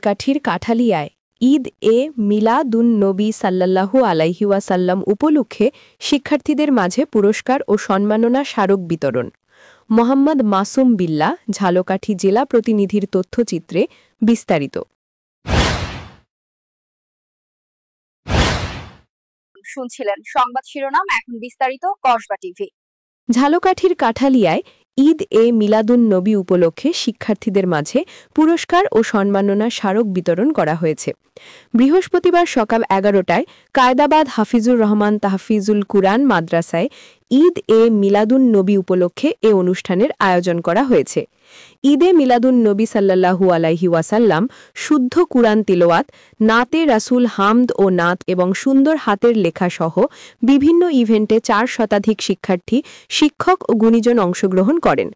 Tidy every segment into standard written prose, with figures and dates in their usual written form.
কাঠির কাঠালিয়ায় ঈদ এ মিলাদুন নবী সাল্লাল্লাহু আলাইহি ওয়াসাল্লাম উপলক্ষে শিক্ষার্থীদের মাঝে পুরস্কার ও সম্মাননা স্মারক বিতরণ। মোহাম্মদ মাসুম বিল্লাহ, ঝালকাঠি জেলা প্রতিনিধির তথ্যচিত্রে বিস্তারিত। শুনছিলেন সংবাদ শিরোনাম, এখন বিস্তারিত। কসবা টিভি। ঝালকাঠির কাঠালিয়ায় ঈদ এ মিলাদুন নবী উপলক্ষে শিক্ষার্থীদের মাঝে পুরস্কার ও সম্মাননা স্মারক বিতরণ করা হয়েছে। বৃহস্পতিবার সকাল 11টায় কায়দাবাদ হাফিজুর রহমান তাহফিজুল কুরআন মাদ্রাসায় ঈদ এ মিলাদুন নবী উপলক্ষে এ অনুষ্ঠানের আয়োজন করা হয়েছে। ঈদে মিলাদুন নবী সাল্লাল্লাহু আলাইহি ওয়াসাল্লাম শুদ্ধ কুরআন তিলাওয়াত, নাতে রাসূল হামদ ও নাত এবং সুন্দর হাতের লেখা সহ বিভিন্ন ইভেন্টে 4 শতাধিক শিক্ষার্থী, শিক্ষক ও গুণীজন অংশগ্রহণ করেন।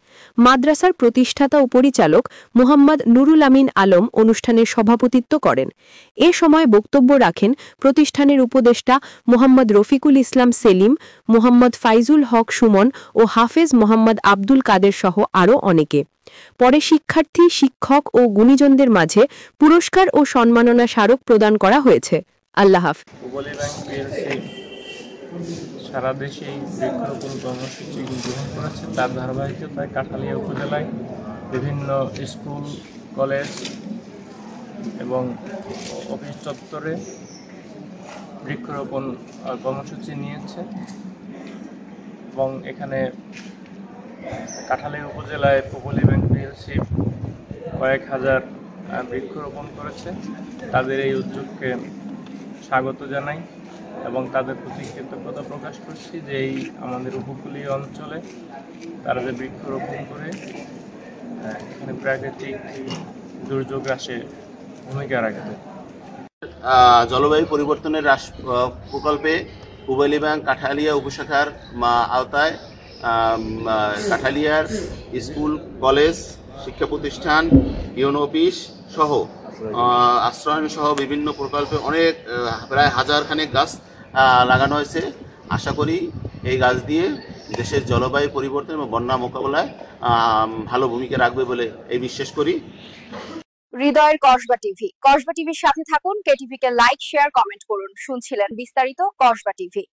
মাদ্রাসার প্রতিষ্ঠাতা ও পরিচালক মোহাম্মদ নুরুল আমিন আলম অনুষ্ঠানের সভাপতিত্ব করেন। এ সময় বক্তব্য রাখেন প্রতিষ্ঠানের উপদেষ্টা মোহাম্মদ রফিকুল ইসলাম সেলিম, মোহাম্মদ ফাইজুল হক সুমন ও হাফেজ মোহাম্মদ আব্দুল কাদের সহ আরও অনেকে। পরে শিক্ষার্থী, শিক্ষক ও গুণীজনদের মাঝে পুরস্কার ও সম্মাননা স্মারক প্রদান করা হয়েছে। আল্লাহ হাফেজ। সারা দেশেই বৃক্ষরোপণ কর্মসূচি গ্রহণ করেছে। তার ধারাবাহিকতায় কাঠালিয়া উপজেলায় বিভিন্ন স্কুল, কলেজ এবং অফিস চত্বরে বৃক্ষরোপণ কর্মসূচি নিয়েছে এবং এখানে কাঠালিয়া উপজেলায় পপুলি ব্যাংক পিএলসি কয়েক হাজার বৃক্ষরোপণ করেছে। তাদের এই উদ্যোগকে স্বাগত জানাই এবং তাদের প্রতি কৃতজ্ঞতা প্রকাশ করছি যে এই আমাদের উপকূলীয় অঞ্চলে তারা যে বৃক্ষরোপণ করে এখানে প্রাকৃতিক দুর্যোগ হ্রাসে ভূমিকা রাখবে। জলবায়ু পরিবর্তনের প্রকল্পে পুবালি ব্যাংক কাঠালিয়া উপশাখার আওতায় কাঠালিয়ার স্কুল, কলেজ, শিক্ষা প্রতিষ্ঠান, ইউনো অফিস সহ আশ্রয়ন সহ বিভিন্ন প্রকল্পে অনেক প্রায় হাজারখানেক গাছ লাগানো হয়েছে। আশা করি এই গাছ দিয়ে দেশের জলবায়ু পরিবর্তন এবং বন্যা মোকাবেলায় ভালো ভূমিকা রাখবে বলে এই বিশ্বাস করি। হৃদয়ের কসবা টিভি। কসবা টিভির সাথে থাকুন, কেটিভিকে লাইক, শেয়ার, কমেন্ট করুন। শুনছিলেন বিস্তারিত কসবা টিভি।